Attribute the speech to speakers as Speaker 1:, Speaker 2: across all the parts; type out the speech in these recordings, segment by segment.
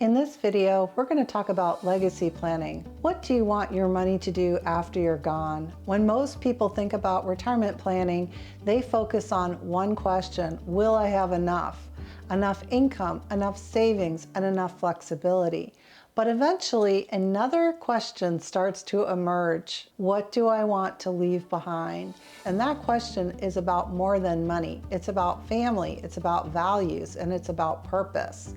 Speaker 1: In this video, we're going to talk about legacy planning. What do you want your money to do after you're gone? When most people think about retirement planning, they focus on one question: will I have enough? Enough income, enough savings, and enough flexibility. But eventually, another question starts to emerge. What do I want to leave behind? And that question is about more than money. It's about family, it's about values, and it's about purpose.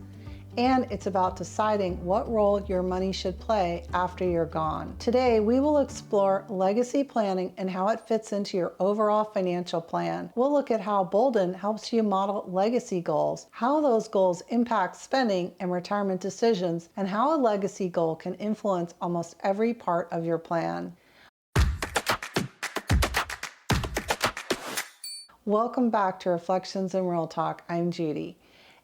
Speaker 1: And it's about deciding what role your money should play after you're gone. Today, we will explore legacy planning and how it fits into your overall financial plan. We'll look at how Boldin helps you model legacy goals, how those goals impact spending and retirement decisions, and how a legacy goal can influence almost every part of your plan. Welcome back to Reflections in Real Talk. I'm Judy.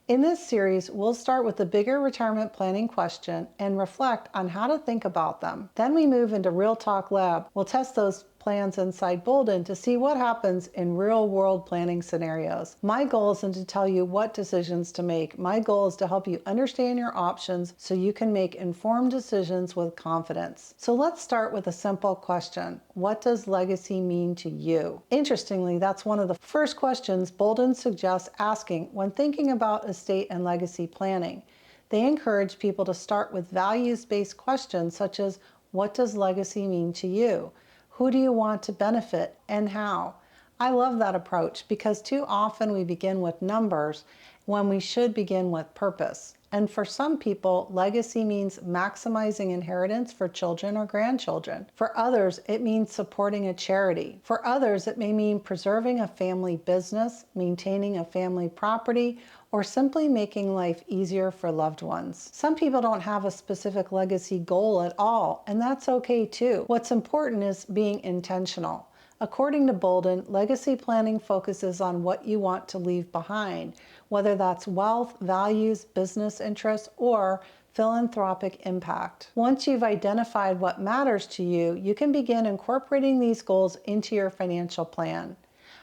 Speaker 1: In this series, we'll start with the bigger retirement planning question and reflect on how to think about them. Then we move into Real Talk Lab. We'll test those plans inside Boldin to see what happens in real-world planning scenarios. My goal isn't to tell you what decisions to make. My goal is to help you understand your options so you can make informed decisions with confidence. So let's start with a simple question. What does legacy mean to you? Interestingly, that's one of the first questions Boldin suggests asking when thinking about estate and legacy planning. They encourage people to start with values-based questions such as, what does legacy mean to you? Who do you want to benefit and how? I love that approach because too often we begin with numbers when we should begin with purpose. And for some people, legacy means maximizing inheritance for children or grandchildren. For others, it means supporting a charity. For others, it may mean preserving a family business, maintaining a family property, or simply making life easier for loved ones. Some people don't have a specific legacy goal at all, and that's okay too. What's important is being intentional. According to Boldin, legacy planning focuses on what you want to leave behind, whether that's wealth, values, business interests, or philanthropic impact. Once you've identified what matters to you, you can begin incorporating these goals into your financial plan.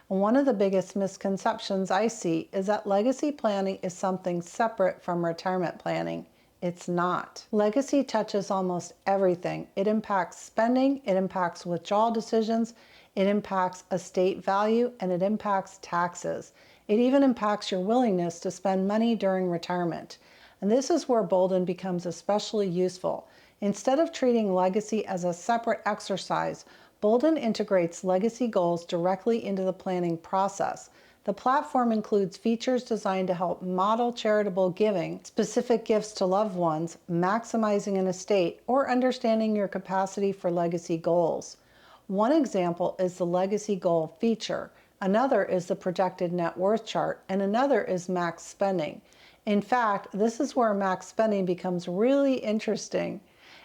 Speaker 1: One of the biggest misconceptions I see is that legacy planning is something separate from retirement planning. It's not. Legacy touches almost everything. It impacts spending, it impacts withdrawal decisions, it impacts estate value, and it impacts taxes. It even impacts your willingness to spend money during retirement. And this is where Boldin becomes especially useful. Instead of treating legacy as a separate exercise, Boldin integrates legacy goals directly into the planning process. The platform includes features designed to help model charitable giving, specific gifts to loved ones, maximizing an estate, or understanding your capacity for legacy goals. One example is the legacy goal feature. Another is the projected net worth chart, and another is max spending. In fact, this is where max spending becomes really interesting.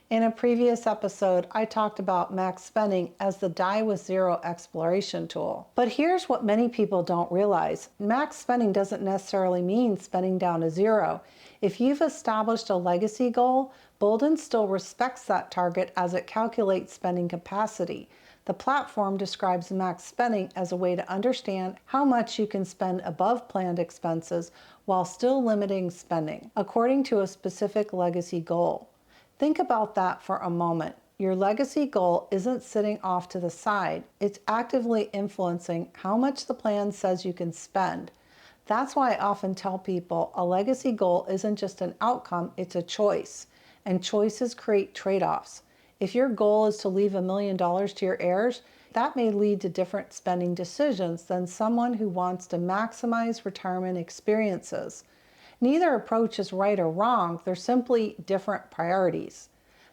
Speaker 1: In a previous episode, I talked about max spending as the die with zero exploration tool. But here's what many people don't realize. Max spending doesn't necessarily mean spending down to zero. If you've established a legacy goal, Boldin still respects that target as it calculates spending capacity. The platform describes max spending as a way to understand how much you can spend above planned expenses while still limiting spending, according to a specific legacy goal. Think about that for a moment. Your legacy goal isn't sitting off to the side. It's actively influencing how much the plan says you can spend. That's why I often tell people a legacy goal isn't just an outcome, it's a choice. And choices create trade-offs. If your goal is to leave $1 million to your heirs, that may lead to different spending decisions than someone who wants to maximize retirement experiences. Neither approach is right or wrong, they're simply different priorities.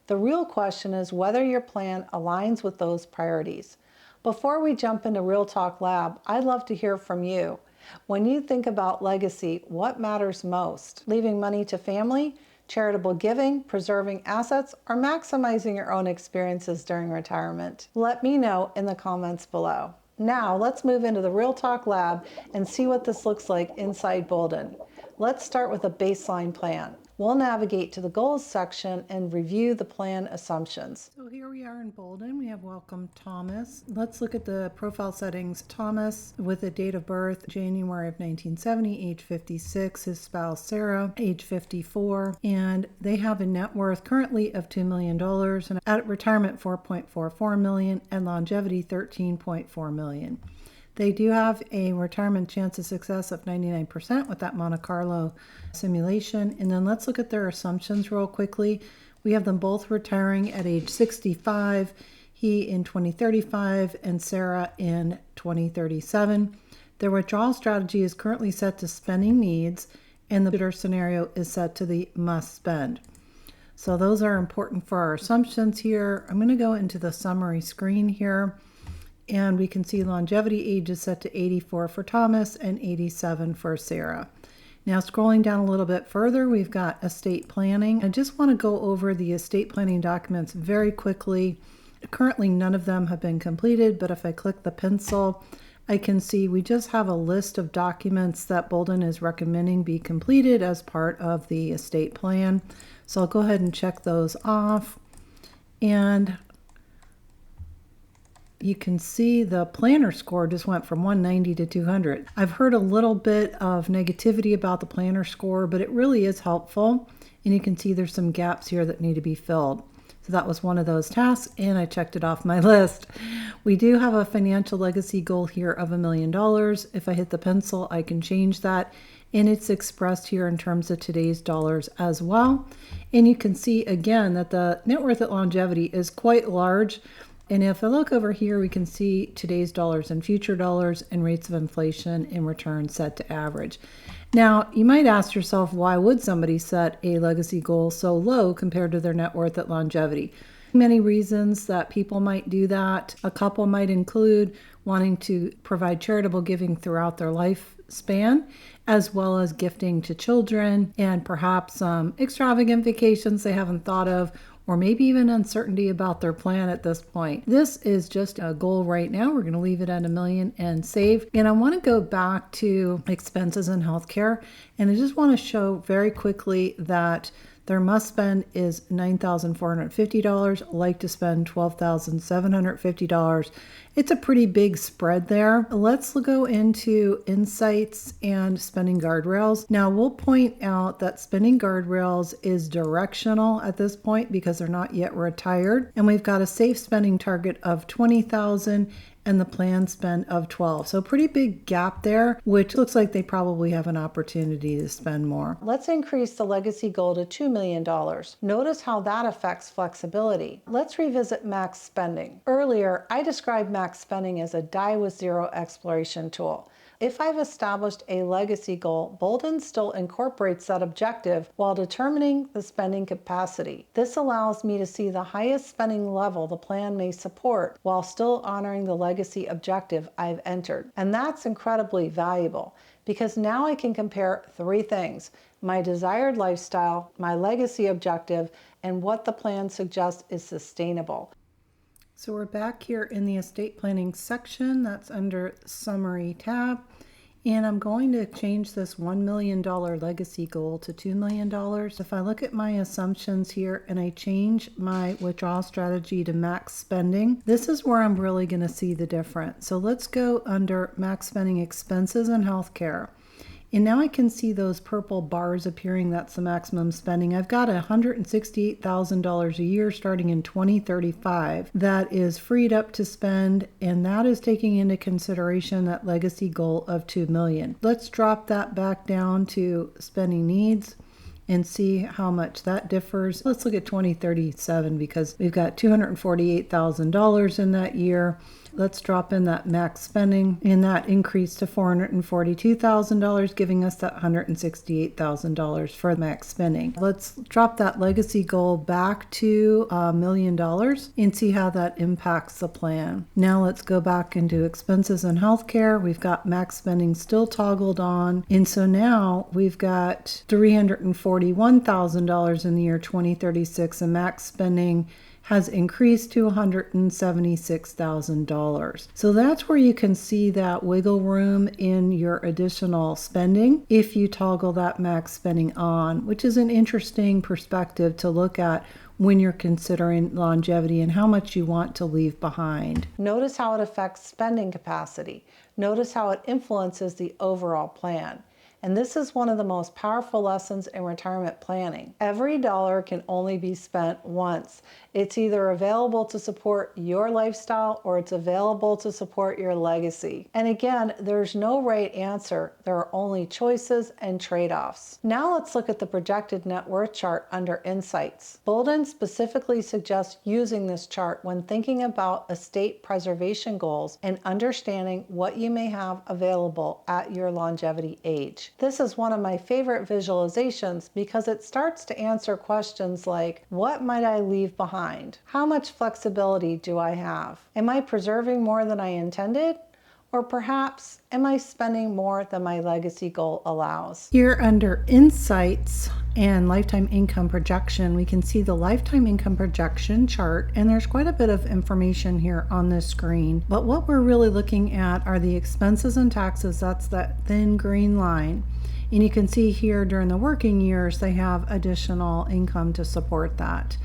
Speaker 1: The real question is whether your plan aligns with those priorities. Before we jump into Real Talk Lab, I'd love to hear from you. When you think about legacy, what matters most? Leaving money to family, charitable giving, preserving assets, or maximizing your own experiences during retirement? Let me know in the comments below. Now let's move into the Real Talk Lab and see what this looks like inside Boldin. Let's start with a baseline plan. We'll navigate to the goals section and review the plan assumptions. So here we are in Boldin. We have welcome Thomas. Let's look at the profile settings. Thomas with a date of birth, January of 1970, age 56. His spouse, Sarah, age 54. And they have a net worth currently of $2 million. And at retirement, $4.44 million. And longevity, $13.4 million. They do have a retirement chance of success of 99% with that Monte Carlo simulation. And then let's look at their assumptions real quickly. We have them both retiring at age 65, he in 2035 and Sarah in 2037. Their withdrawal strategy is currently set to spending needs, and the bidder scenario is set to the must spend. So those are important for our assumptions here. I'm going to go into the summary screen here. And we can see longevity age is set to 84 for Thomas and 87 for Sarah. Now scrolling down a little bit further, we've got estate planning. I just want to go over the estate planning documents very quickly. Currently, none of them have been completed, but if I click the pencil, I can see we just have a list of documents that Boldin is recommending be completed as part of the estate plan. So I'll go ahead and check those off. And you can see the planner score just went from 190 to 200. I've heard a little bit of negativity about the planner score, but it really is helpful. And you can see there's some gaps here that need to be filled. So that was one of those tasks, and I checked it off my list. We do have a financial legacy goal here of $1 million. If I hit the pencil, I can change that. And it's expressed here in terms of today's dollars as well. And you can see again that the net worth at longevity is quite large. And if I look over here, we can see today's dollars and future dollars and rates of inflation and return set to average. Now, you might ask yourself, why would somebody set a legacy goal so low compared to their net worth at longevity? Many reasons that people might do that. A couple might include wanting to provide charitable giving throughout their lifespan, as well as gifting to children and perhaps extravagant vacations they haven't thought of, or maybe even uncertainty about their plan at this point. This is just a goal right now. We're going to leave it at $1 million and save. And I want to go back to expenses in healthcare. And I just want to show very quickly that their must spend is $9,450, like to spend $12,750. It's a pretty big spread there. Let's go into insights and spending guardrails. Now we'll point out that spending guardrails is directional at this point because they're not yet retired. And we've got a safe spending target of $20,000 and the planned spend of $12,000. So pretty big gap there, which looks like they probably have an opportunity to spend more. Let's increase the legacy goal to $2 million. Notice how that affects flexibility. Let's revisit max spending. Earlier, I described max spending as a die with zero exploration tool. If I've established a legacy goal, Boldin still incorporates that objective while determining the spending capacity. This allows me to see the highest spending level the plan may support while still honoring the legacy objective I've entered. And that's incredibly valuable because now I can compare three things: my desired lifestyle, my legacy objective, and what the plan suggests is sustainable. So we're back here in the estate planning section. That's under summary tab. And I'm going to change this $1 million legacy goal to $2 million. If I look at my assumptions here and I change my withdrawal strategy to max spending, this is where I'm really going to see the difference. So let's go under max spending expenses and healthcare. And now I can see those purple bars appearing. That's the maximum spending. I've got $168,000 a year starting in 2035 that is freed up to spend, and that is taking into consideration that legacy goal of $2 million. Let's drop that back down to spending needs and see how much that differs. Let's look at 2037 because we've got $248,000 in that year. Let's drop in that max spending, and that increased to $442,000, giving us that $168,000 for max spending. Let's drop that legacy goal back to $1 million and see how that impacts the plan. Now let's go back into expenses and healthcare. We've got max spending still toggled on, and so now we've got $341,000 in the year 2036, and max spending has increased to $176,000. So that's where you can see that wiggle room in your additional spending if you toggle that max spending on, which is an interesting perspective to look at when you're considering longevity and how much you want to leave behind. Notice how it affects spending capacity. Notice how it influences the overall plan. And this is one of the most powerful lessons in retirement planning. Every dollar can only be spent once. It's either available to support your lifestyle or it's available to support your legacy. And again, there's no right answer. There are only choices and trade-offs. Now let's look at the projected net worth chart under Insights. Boldin specifically suggests using this chart when thinking about estate preservation goals and understanding what you may have available at your longevity age. This is one of my favorite visualizations because it starts to answer questions like, what might I leave behind? How much flexibility do I have? Am I preserving more than I intended? Or perhaps, am I spending more than my legacy goal allows? Here under Insights and Lifetime Income Projection, we can see the Lifetime Income Projection chart, and there's quite a bit of information here on this screen. But what we're really looking at are the expenses and taxes. That's that thin green line. And you can see here during the working years, they have additional income to support that.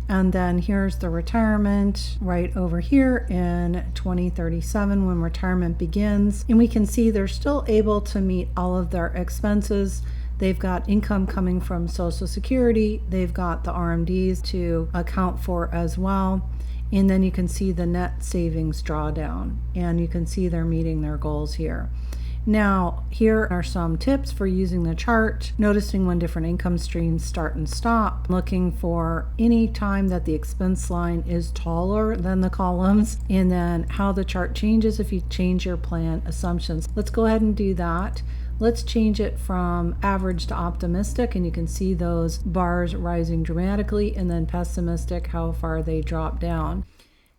Speaker 1: And then here's the retirement right over here in 2037 when retirement begins. And we can see they're still able to meet all of their expenses. They've got income coming from Social Security. They've got the RMDs to account for as well. And then you can see the net savings drawdown. And you can see they're meeting their goals here. Now, here are some tips for using the chart, noticing when different income streams start and stop, looking for any time that the expense line is taller than the columns, and then how the chart changes if you change your plan assumptions. Let's go ahead and do that. Let's change it from average to optimistic, and you can see those bars rising dramatically, and then pessimistic, how far they drop down.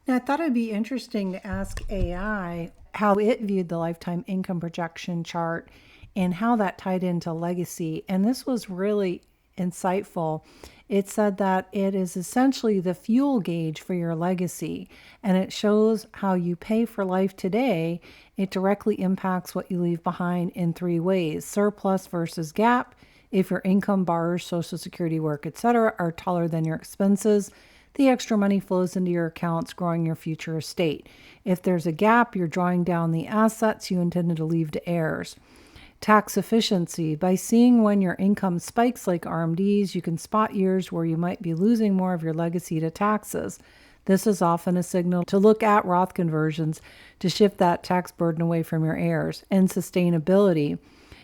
Speaker 1: Now, I thought it'd be interesting to ask AI how it viewed the lifetime income projection chart and how that tied into legacy. And this was really insightful. It said that it is essentially the fuel gauge for your legacy, and it shows how you pay for life today. It directly impacts what you leave behind in three ways: surplus versus gap. If your income, bars, Social Security work, etc., are taller than your expenses, the extra money flows into your accounts, growing your future estate. If there's a gap, you're drawing down the assets you intended to leave to heirs. Tax efficiency. By seeing when your income spikes like RMDs, you can spot years where you might be losing more of your legacy to taxes. This is often a signal to look at Roth conversions to shift that tax burden away from your heirs. And sustainability.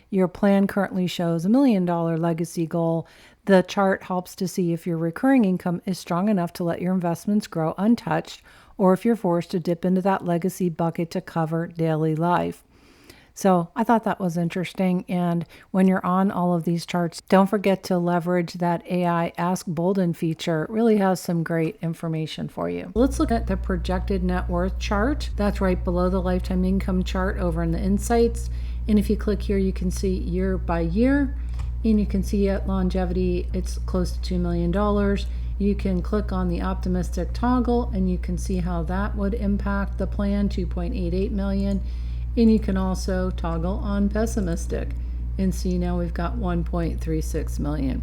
Speaker 1: Your plan currently shows $1 million legacy goal. The chart helps to see if your recurring income is strong enough to let your investments grow untouched, or if you're forced to dip into that legacy bucket to cover daily life. So I thought that was interesting. And when you're on all of these charts, don't forget to leverage that AI Ask Boldin feature. It really has some great information for you. Let's look at the projected net worth chart. That's right below the lifetime income chart over in the Insights. And if you click here, you can see year by year. And you can see at longevity, it's close to $2 million. You can click on the optimistic toggle and you can see how that would impact the plan, $2.88 million. And you can also toggle on pessimistic and see now we've got $1.36 million.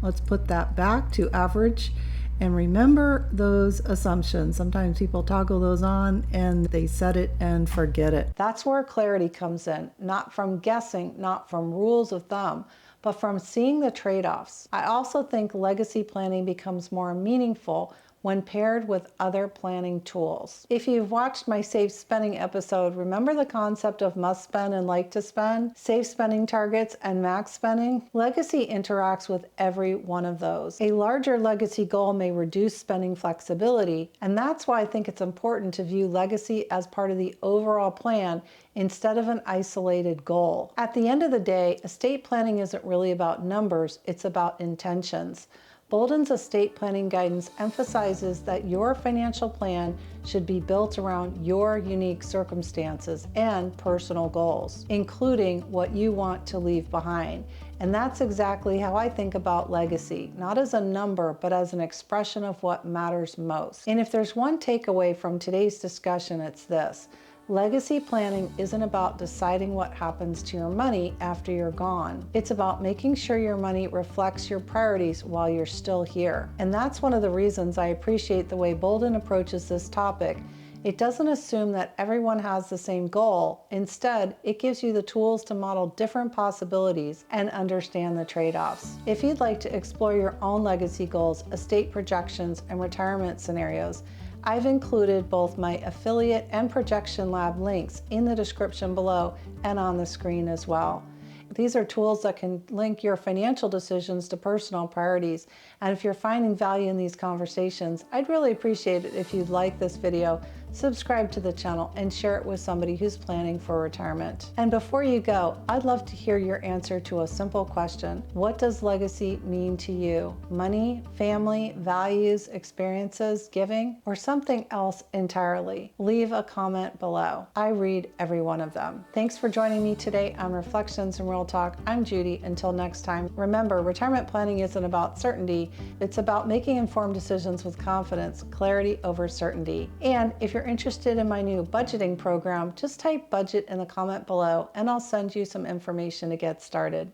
Speaker 1: Let's put that back to average and remember those assumptions. Sometimes people toggle those on and they set it and forget it. That's where clarity comes in, not from guessing, not from rules of thumb, but from seeing the trade-offs. I also think legacy planning becomes more meaningful when paired with other planning tools. If you've watched my safe spending episode, remember the concept of must spend and like to spend, safe spending targets, and max spending? Legacy interacts with every one of those. A larger legacy goal may reduce spending flexibility, and that's why I think it's important to view legacy as part of the overall plan instead of an isolated goal. At the end of the day, estate planning isn't really about numbers, it's about intentions. Boldin's estate planning guidance emphasizes that your financial plan should be built around your unique circumstances and personal goals, including what you want to leave behind. And that's exactly how I think about legacy, not as a number, but as an expression of what matters most. And if there's one takeaway from today's discussion, it's this. Legacy planning isn't about deciding what happens to your money after you're gone. It's about making sure your money reflects your priorities while you're still here. And that's one of the reasons I appreciate the way Boldin approaches this topic. It doesn't assume that everyone has the same goal. Instead, it gives you the tools to model different possibilities and understand the trade-offs. If you'd like to explore your own legacy goals, estate projections, and retirement scenarios, I've included both my affiliate and projection lab links in the description below and on the screen as well. These are tools that can link your financial decisions to personal priorities. And if you're finding value in these conversations, I'd really appreciate it if you'd like this video, subscribe to the channel, and share it with somebody who's planning for retirement. And before you go, I'd love to hear your answer to a simple question. What does legacy mean to you? Money, family, values, experiences, giving, or something else entirely? Leave a comment below. I read every one of them. Thanks for joining me today on Reflections and Real Talk. I'm Judy. Until next time, remember, retirement planning isn't about certainty. It's about making informed decisions with confidence, clarity over certainty. And if you're interested in my new budgeting program, just type budget in the comment below and I'll send you some information to get started.